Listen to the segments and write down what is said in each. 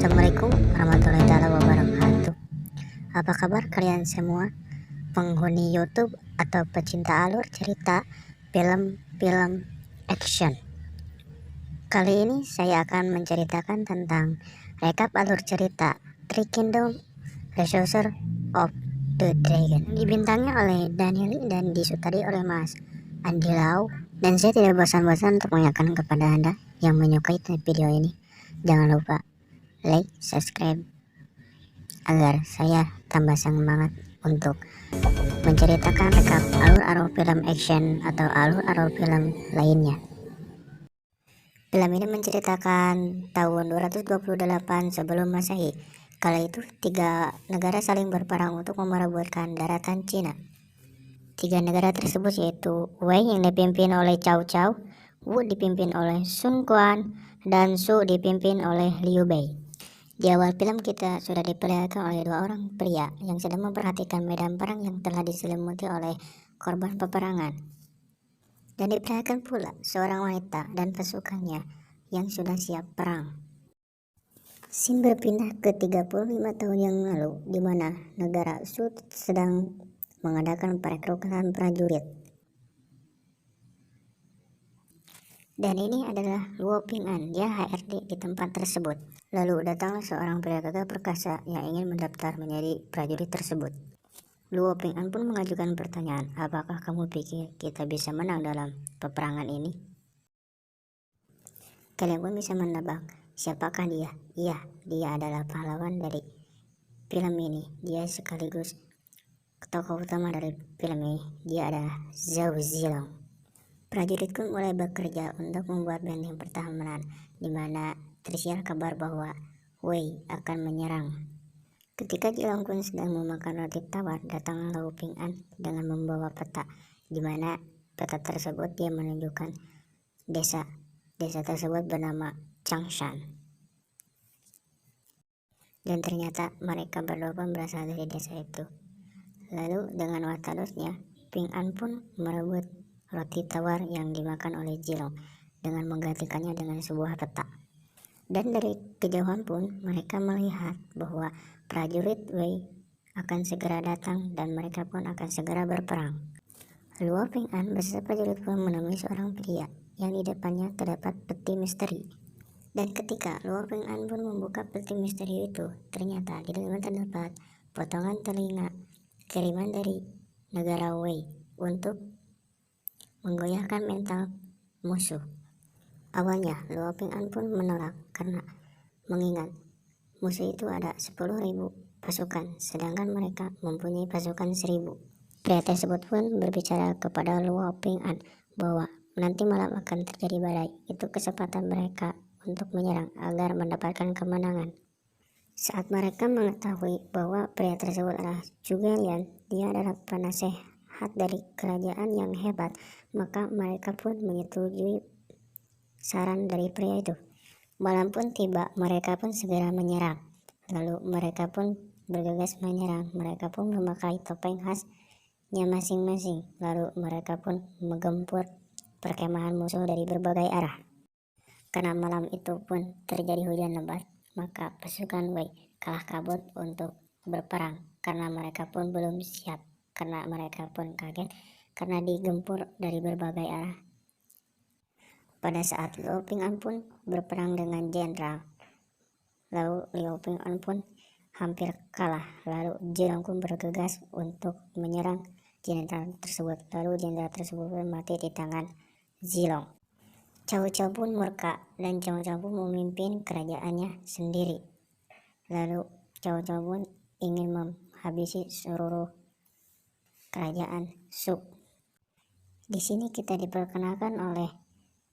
Assalamualaikum warahmatullahi wabarakatuh. Apa kabar kalian semua, penghuni YouTube atau pecinta alur cerita film-film action? Kali ini saya akan menceritakan tentang rekap alur cerita Three Kingdom Resourcer of the Dragon. Dibintangi oleh Daniel dan disutradari oleh Mas Andi Lau. Dan saya tidak bosan-bosan untuk mengingatkan kepada Anda yang menyukai video ini, jangan lupa like, subscribe, agar saya tambah semangat untuk menceritakan rekap alur-alur film action atau alur-alur film lainnya. Film ini menceritakan tahun 228 sebelum Masehi. Kala itu, 3 negara saling berperang untuk merebutkan daratan Cina. 3 negara tersebut yaitu Wei yang dipimpin oleh Cao Cao, Wu dipimpin oleh Sun Quan, dan Su dipimpin oleh Liu Bei. Di awal film kita sudah diperlihatkan oleh 2 orang pria yang sedang memperhatikan medan perang yang telah diselimuti oleh korban peperangan. Dan diperlihatkan pula seorang wanita dan pasukannya yang sudah siap perang. Scene berpindah ke 35 tahun yang lalu, di mana negara Shu sedang mengadakan perekrutan prajurit. Dan ini adalah Luo Ping'an, dia HRD di tempat tersebut. Lalu datanglah seorang pria gagah perkasa yang ingin mendaftar menjadi prajurit tersebut. Luo Ping'an pun mengajukan pertanyaan, apakah kamu pikir kita bisa menang dalam peperangan ini? Kalian pun bisa menebak, siapakah dia? Iya, dia adalah pahlawan dari film ini. Dia sekaligus tokoh utama dari film ini. Dia adalah Zhao Zilong. Prajurit pun mulai bekerja untuk membuat benteng pertahanan, di mana tersiar kabar bahwa Wei akan menyerang. Ketika Jilong Kun sedang memakan roti tawar, datanglah Luo Ping'an dengan membawa peta, di mana peta tersebut dia menunjukkan desa tersebut bernama Changshan. Dan ternyata mereka berdua pun berasal dari desa itu. Lalu dengan watalusnya, Ping'an pun merebut roti tawar yang dimakan oleh Jilong dengan menggantikannya dengan sebuah peta. Dan dari kejauhan pun mereka melihat bahwa prajurit Wei akan segera datang dan mereka pun akan segera berperang. Luo Ping'an beserta prajurit pun menemui seorang pria yang di depannya terdapat peti misteri. Dan ketika Luo Ping'an pun membuka peti misteri itu, ternyata di dalamnya terdapat potongan telinga kiriman dari negara Wei untuk menggoyahkan mental musuh. Awalnya Luo Ping'an pun menolak karena mengingat musuh itu ada 10.000 pasukan, sedangkan mereka mempunyai pasukan 1.000. Pria tersebut pun berbicara kepada Luo Ping'an bahwa nanti malam akan terjadi badai. Itu kesempatan mereka untuk menyerang agar mendapatkan kemenangan. Saat mereka mengetahui bahwa pria tersebut adalah Zhuge Liang, dia adalah penasehat dari kerajaan yang hebat, maka mereka pun menyetujui saran dari pria itu. Malam pun tiba, mereka pun segera menyerang. Lalu mereka pun bergegas menyerang. Mereka pun memakai topeng khasnya masing-masing. Lalu mereka pun menggempur perkemahan musuh dari berbagai arah. Karena malam itu pun terjadi hujan lebat, maka pasukan Wei kalah kabut untuk berperang karena mereka pun belum siap. Karena mereka pun kaget karena digempur dari berbagai arah. Pada saat Luo Ping'an pun berperang dengan jenderal, lalu Luo Ping'an pun hampir kalah. Lalu Jilong Kun bergegas untuk menyerang jenderal tersebut. Lalu jenderal tersebut pun mati di tangan Jilong. Cao Cao pun murka dan Cao Cao pun memimpin kerajaannya sendiri. Lalu Cao Cao pun ingin menghabisi seluruh kerajaan Shu. Di sini kita diperkenalkan oleh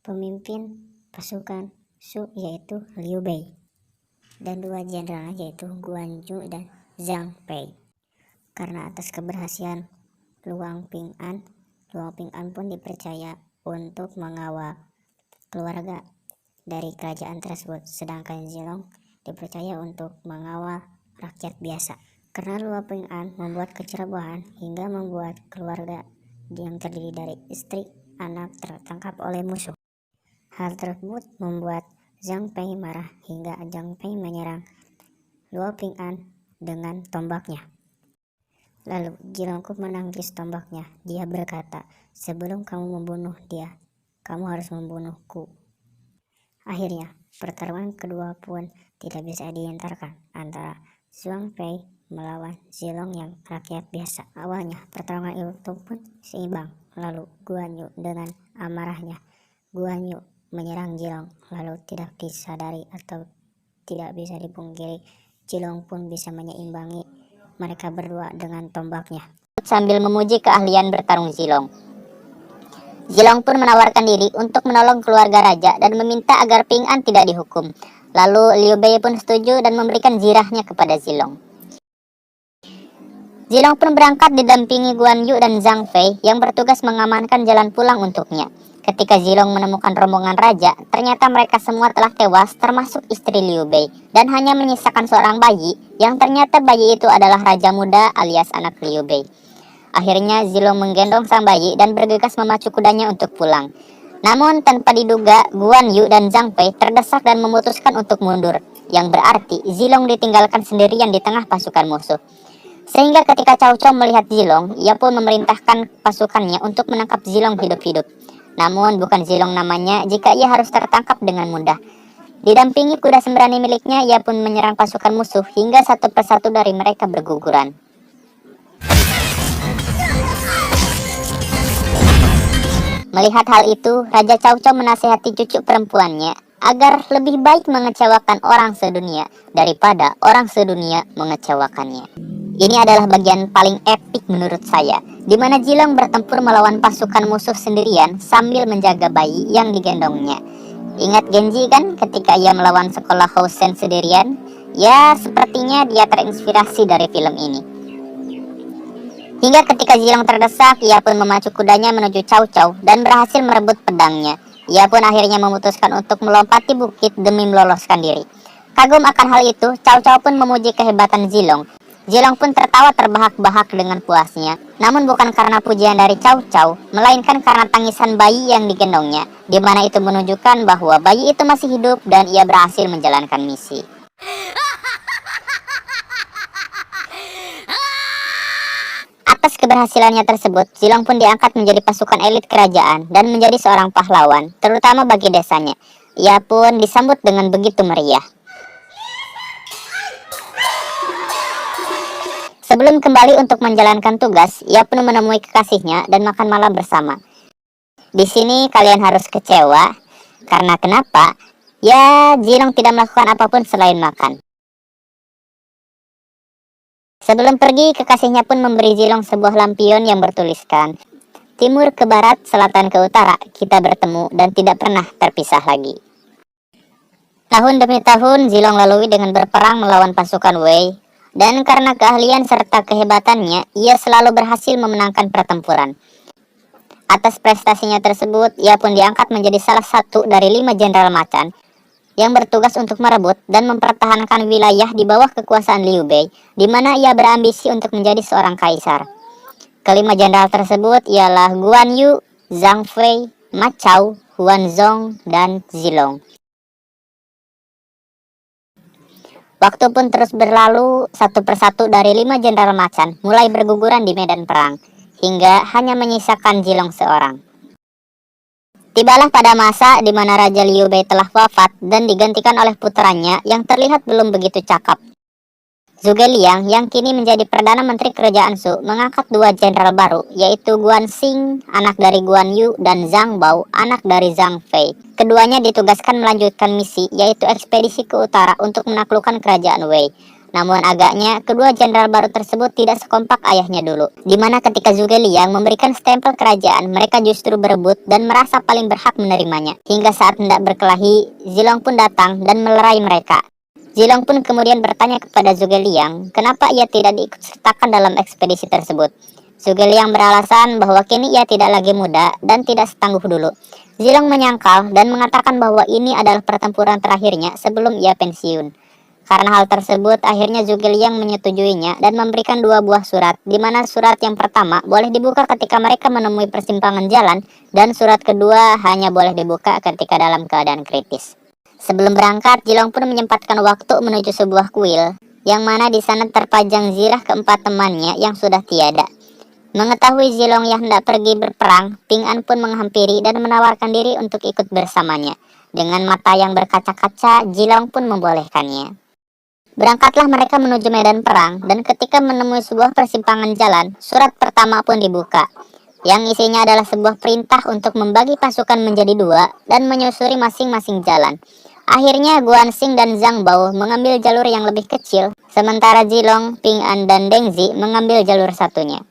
pemimpin pasukan Shu yaitu Liu Bei dan 2 jenderal yaitu Guan Yu dan Zhang Pei. Karena atas keberhasilan Luo Ping'an pun dipercaya untuk mengawal keluarga dari kerajaan tersebut, sedangkan Jilong dipercaya untuk mengawal rakyat biasa. Karena Luo Ping'an membuat kecerobohan hingga membuat keluarga yang terdiri dari istri, anak tertangkap oleh musuh. Hal tersebut membuat Zhang Fei marah hingga Zhang Fei menyerang Luo Ping'an dengan tombaknya. Lalu Zilongku menangkis tombaknya. Dia berkata, "Sebelum kamu membunuh dia, kamu harus membunuhku." Akhirnya, pertarungan kedua pun tidak bisa dihindarkan antara Zhang Fei melawan Zilong yang rakyat biasa. Awalnya, pertarungan itu pun seimbang. Lalu Guan Yu dengan amarahnya, Guan Yu menyerang Zilong, lalu tidak disadari atau tidak bisa dipungkiri, Zilong pun bisa menyeimbangi mereka berdua dengan tombaknya. Sambil memuji keahlian bertarung Zilong, Zilong pun menawarkan diri untuk menolong keluarga raja dan meminta agar Ping An tidak dihukum. Lalu Liu Bei pun setuju dan memberikan zirahnya kepada Zilong. Zilong pun berangkat didampingi Guan Yu dan Zhang Fei yang bertugas mengamankan jalan pulang untuknya. Ketika Zilong menemukan rombongan raja, ternyata mereka semua telah tewas termasuk istri Liu Bei dan hanya menyisakan seorang bayi yang ternyata bayi itu adalah raja muda alias anak Liu Bei. Akhirnya Zilong menggendong sang bayi dan bergegas memacu kudanya untuk pulang. Namun tanpa diduga, Guan Yu dan Zhang Fei terdesak dan memutuskan untuk mundur, yang berarti Zilong ditinggalkan sendirian di tengah pasukan musuh. Sehingga ketika Cao Cao melihat Zilong, ia pun memerintahkan pasukannya untuk menangkap Zilong hidup-hidup. Namun bukan Zilong namanya jika ia harus tertangkap dengan mudah. Didampingi kuda sembrani miliknya, ia pun menyerang pasukan musuh hingga satu persatu dari mereka berguguran. Melihat hal itu, Raja Cao Cao menasihati cucu perempuannya agar lebih baik mengecewakan orang sedunia daripada orang sedunia mengecewakannya. Ini adalah bagian paling epik menurut saya, di mana Zilong bertempur melawan pasukan musuh sendirian sambil menjaga bayi yang digendongnya. Ingat Genji kan ketika ia melawan sekolah Housen sendirian? Ya, sepertinya dia terinspirasi dari film ini. Hingga ketika Zilong terdesak, ia pun memacu kudanya menuju Cao Cao dan berhasil merebut pedangnya. Ia pun akhirnya memutuskan untuk melompati bukit demi meloloskan diri. Kagum akan hal itu, Cao Cao pun memuji kehebatan Zilong. Zilong pun tertawa terbahak-bahak dengan puasnya. Namun bukan karena pujian dari Cao Cao, melainkan karena tangisan bayi yang digendongnya, di mana itu menunjukkan bahwa bayi itu masih hidup dan ia berhasil menjalankan misi. Atas keberhasilannya tersebut, Zilong pun diangkat menjadi pasukan elit kerajaan dan menjadi seorang pahlawan, terutama bagi desanya. Ia pun disambut dengan begitu meriah. Sebelum kembali untuk menjalankan tugas, ia pun menemui kekasihnya dan makan malam bersama. Di sini kalian harus kecewa, karena kenapa? Ya, Zilong tidak melakukan apapun selain makan. Sebelum pergi, kekasihnya pun memberi Zilong sebuah lampion yang bertuliskan, "Timur ke barat, selatan ke utara, kita bertemu dan tidak pernah terpisah lagi." Tahun demi tahun, Zilong lalui dengan berperang melawan pasukan Wei. Dan karena keahlian serta kehebatannya, ia selalu berhasil memenangkan pertempuran. Atas prestasinya tersebut, ia pun diangkat menjadi salah satu dari 5 jenderal macan yang bertugas untuk merebut dan mempertahankan wilayah di bawah kekuasaan Liu Bei, di mana ia berambisi untuk menjadi seorang kaisar. Kelima jenderal tersebut ialah Guan Yu, Zhang Fei, Ma Chao, Huan Zhong, dan Zilong. Waktu pun terus berlalu, satu persatu dari 5 jenderal macan mulai berguguran di medan perang, hingga hanya menyisakan Zilong seorang. Tibalah pada masa di mana Raja Liu Bei telah wafat dan digantikan oleh putranya yang terlihat belum begitu cakap. Zhuge Liang yang kini menjadi Perdana Menteri Kerajaan Shu mengangkat 2 jenderal baru, yaitu Guan Xing, anak dari Guan Yu, dan Zhang Bao, anak dari Zhang Fei. Keduanya ditugaskan melanjutkan misi, yaitu ekspedisi ke utara untuk menaklukkan kerajaan Wei. Namun agaknya, kedua jenderal baru tersebut tidak sekompak ayahnya dulu, di mana ketika Zhuge Liang memberikan stempel kerajaan, mereka justru berebut dan merasa paling berhak menerimanya. Hingga saat hendak berkelahi, Zilong pun datang dan melerai mereka. Zilong pun kemudian bertanya kepada Zhuge Liang, kenapa ia tidak diikutsertakan dalam ekspedisi tersebut. Zhuge Liang beralasan bahwa kini ia tidak lagi muda dan tidak setangguh dulu. Zilong menyangkal dan mengatakan bahwa ini adalah pertempuran terakhirnya sebelum ia pensiun. Karena hal tersebut, akhirnya Zhuge Liang menyetujuinya dan memberikan 2 buah surat, di mana surat yang pertama boleh dibuka ketika mereka menemui persimpangan jalan, dan surat kedua hanya boleh dibuka ketika dalam keadaan kritis. Sebelum berangkat, Jilong pun menyempatkan waktu menuju sebuah kuil, yang mana di sana terpajang zirah keempat temannya yang sudah tiada. Mengetahui Jilong yang hendak pergi berperang, Ping An pun menghampiri dan menawarkan diri untuk ikut bersamanya. Dengan mata yang berkaca-kaca, Jilong pun membolehkannya. Berangkatlah mereka menuju medan perang, dan ketika menemui sebuah persimpangan jalan, surat pertama pun dibuka, yang isinya adalah sebuah perintah untuk membagi pasukan menjadi dua dan menyusuri masing-masing jalan. Akhirnya Guan Xing dan Zhang Bao mengambil jalur yang lebih kecil, sementara Jilong, Ping An, dan Deng Zi mengambil jalur satunya.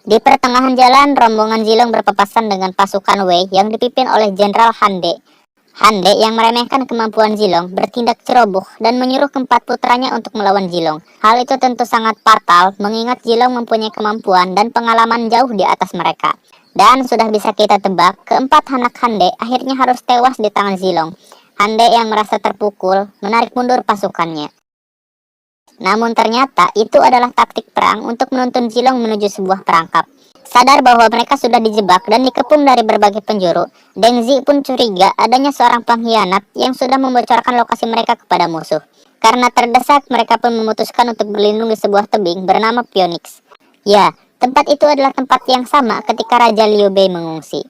Di pertengahan jalan, rombongan Jilong berpapasan dengan pasukan Wei yang dipimpin oleh Jenderal Han De. Han De yang meremehkan kemampuan Jilong bertindak ceroboh dan menyuruh keempat putranya untuk melawan Jilong. Hal itu tentu sangat fatal mengingat Jilong mempunyai kemampuan dan pengalaman jauh di atas mereka. Dan sudah bisa kita tebak, keempat anak Han De akhirnya harus tewas di tangan Jilong. Han De yang merasa terpukul menarik mundur pasukannya. Namun ternyata itu adalah taktik perang untuk menuntun Jilong menuju sebuah perangkap. Sadar bahwa mereka sudah dijebak dan dikepung dari berbagai penjuru, Deng Zi pun curiga adanya seorang pengkhianat yang sudah membocorkan lokasi mereka kepada musuh. Karena terdesak, mereka pun memutuskan untuk berlindung di sebuah tebing bernama Phoenix. Ya, tempat itu adalah tempat yang sama ketika Raja Liu Bei mengungsi.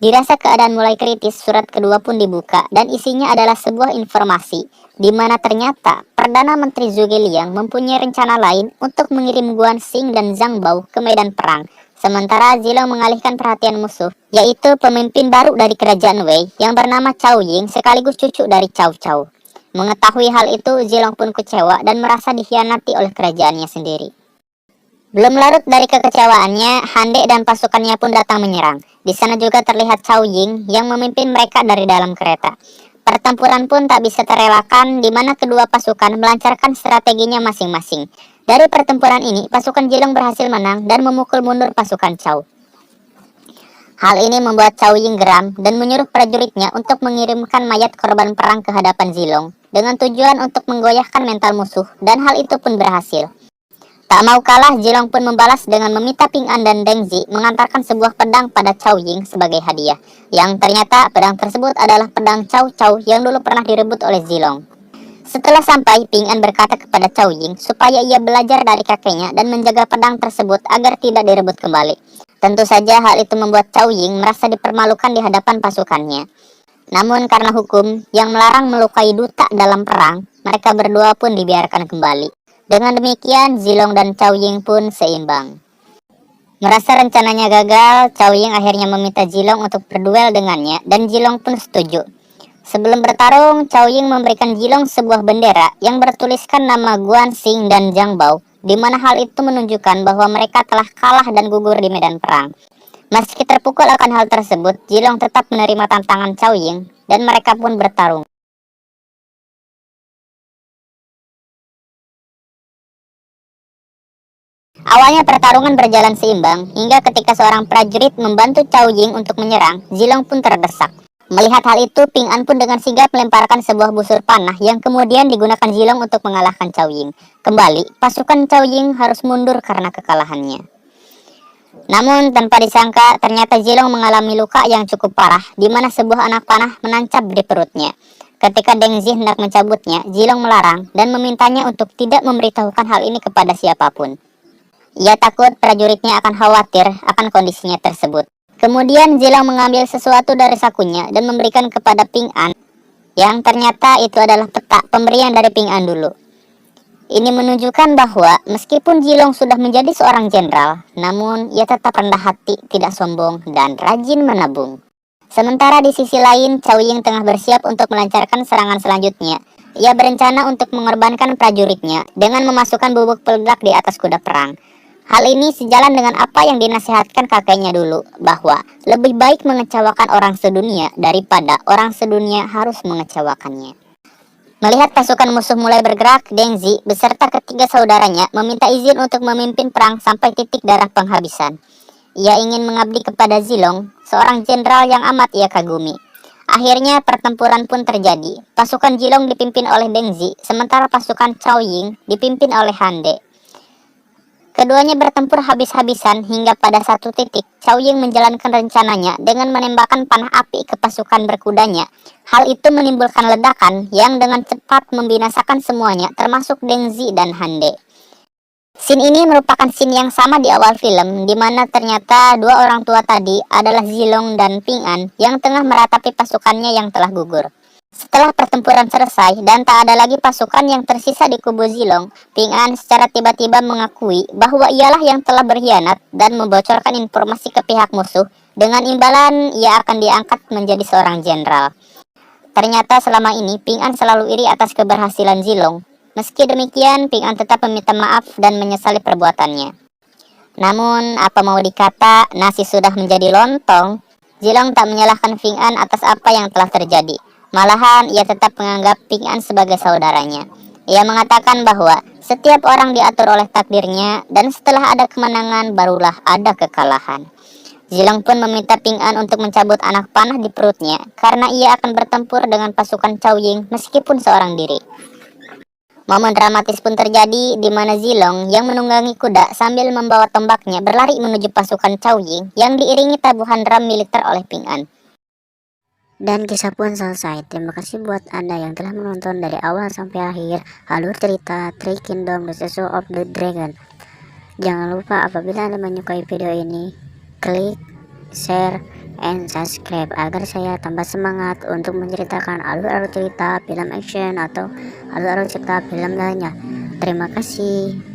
Dirasa keadaan mulai kritis, surat kedua pun dibuka dan isinya adalah sebuah informasi di mana ternyata Perdana Menteri Zhuge Liang mempunyai rencana lain untuk mengirim Guan Xing dan Zhang Bao ke medan perang. Sementara Jilong mengalihkan perhatian musuh, yaitu pemimpin baru dari kerajaan Wei yang bernama Cao Ying sekaligus cucu dari Cao Cao. Mengetahui hal itu, Jilong pun kecewa dan merasa dikhianati oleh kerajaannya sendiri. Belum larut dari kekecewaannya, Han De dan pasukannya pun datang menyerang. Di sana juga terlihat Cao Ying yang memimpin mereka dari dalam kereta. Pertempuran pun tak bisa terelakkan di mana kedua pasukan melancarkan strateginya masing-masing. Dari pertempuran ini, pasukan Jilong berhasil menang dan memukul mundur pasukan Cao. Hal ini membuat Cao Ying geram dan menyuruh prajuritnya untuk mengirimkan mayat korban perang ke hadapan Jilong dengan tujuan untuk menggoyahkan mental musuh, dan hal itu pun berhasil. Tak mau kalah, Jilong pun membalas dengan meminta Ping An dan Deng Zi mengantarkan sebuah pedang pada Cao Ying sebagai hadiah. Yang ternyata pedang tersebut adalah pedang Cao Cao yang dulu pernah direbut oleh Jilong. Setelah sampai, Ping An berkata kepada Cao Ying supaya ia belajar dari kakeknya dan menjaga pedang tersebut agar tidak direbut kembali. Tentu saja hal itu membuat Cao Ying merasa dipermalukan di hadapan pasukannya. Namun karena hukum yang melarang melukai duta dalam perang, mereka berdua pun dibiarkan kembali. Dengan demikian, Jilong dan Cao Ying pun seimbang. Merasa rencananya gagal, Cao Ying akhirnya meminta Jilong untuk berduel dengannya, dan Jilong pun setuju. Sebelum bertarung, Cao Ying memberikan Jilong sebuah bendera yang bertuliskan nama Guan Xing dan Zhang Bao, di mana hal itu menunjukkan bahwa mereka telah kalah dan gugur di medan perang. Meski terpukul akan hal tersebut, Jilong tetap menerima tantangan Cao Ying, dan mereka pun bertarung. Awalnya pertarungan berjalan seimbang, hingga ketika seorang prajurit membantu Cao Ying untuk menyerang, Jilong pun terdesak. Melihat hal itu, Ping An pun dengan sigap melemparkan sebuah busur panah yang kemudian digunakan Jilong untuk mengalahkan Cao Ying. Kembali, pasukan Cao Ying harus mundur karena kekalahannya. Namun tanpa disangka, ternyata Jilong mengalami luka yang cukup parah, di mana sebuah anak panah menancap di perutnya. Ketika Deng Zi hendak mencabutnya, Jilong melarang dan memintanya untuk tidak memberitahukan hal ini kepada siapapun. Ia takut prajuritnya akan khawatir akan kondisinya tersebut. Kemudian Jilong mengambil sesuatu dari sakunya dan memberikan kepada Ping An, yang ternyata itu adalah peta pemberian dari Ping An dulu. Ini menunjukkan bahwa meskipun Jilong sudah menjadi seorang jenderal, namun ia tetap rendah hati, tidak sombong, dan rajin menabung. Sementara di sisi lain, Cao Ying tengah bersiap untuk melancarkan serangan selanjutnya. Ia berencana untuk mengorbankan prajuritnya dengan memasukkan bubuk peledak di atas kuda perang. Hal ini sejalan dengan apa yang dinasihatkan kakeknya dulu, bahwa lebih baik mengecewakan orang sedunia daripada orang sedunia harus mengecewakannya. Melihat pasukan musuh mulai bergerak, Deng Zi beserta ketiga saudaranya meminta izin untuk memimpin perang sampai titik darah penghabisan. Ia ingin mengabdi kepada Jilong, seorang jenderal yang amat ia kagumi. Akhirnya pertempuran pun terjadi. Pasukan Jilong dipimpin oleh Deng Zi, sementara pasukan Cao Ying dipimpin oleh Han De. Keduanya bertempur habis-habisan hingga pada satu titik Cao Ying menjalankan rencananya dengan menembakkan panah api ke pasukan berkudanya. Hal itu menimbulkan ledakan yang dengan cepat membinasakan semuanya, termasuk Deng Zi dan Han De. Scene ini merupakan scene yang sama di awal film, di mana ternyata dua orang tua tadi adalah Zilong dan Ping An yang tengah meratapi pasukannya yang telah gugur. Setelah pertempuran selesai dan tak ada lagi pasukan yang tersisa di kubu Zilong, Ping An secara tiba-tiba mengakui bahwa ialah yang telah berkhianat dan membocorkan informasi ke pihak musuh. Dengan imbalan, ia akan diangkat menjadi seorang jenderal. Ternyata selama ini Ping An selalu iri atas keberhasilan Zilong. Meski demikian, Ping An tetap meminta maaf dan menyesali perbuatannya. Namun, apa mau dikata, nasi sudah menjadi lontong. Zilong tak menyalahkan Ping An atas apa yang telah terjadi. Malahan, ia tetap menganggap Ping An sebagai saudaranya. Ia mengatakan bahwa setiap orang diatur oleh takdirnya, dan setelah ada kemenangan, barulah ada kekalahan. Zilong pun meminta Ping An untuk mencabut anak panah di perutnya, karena ia akan bertempur dengan pasukan Cao Ying meskipun seorang diri. Momen dramatis pun terjadi di mana Zilong yang menunggangi kuda sambil membawa tombaknya berlari menuju pasukan Cao Ying yang diiringi tabuhan drum militer oleh Ping An. Dan kisah pun selesai. Terima kasih buat Anda yang telah menonton dari awal sampai akhir alur cerita Three Kingdom The Shadow of the Dragon. Jangan lupa apabila Anda menyukai video ini, klik, share, and subscribe agar saya tambah semangat untuk menceritakan alur-alur cerita film action atau alur-alur cerita film lainnya. Terima kasih.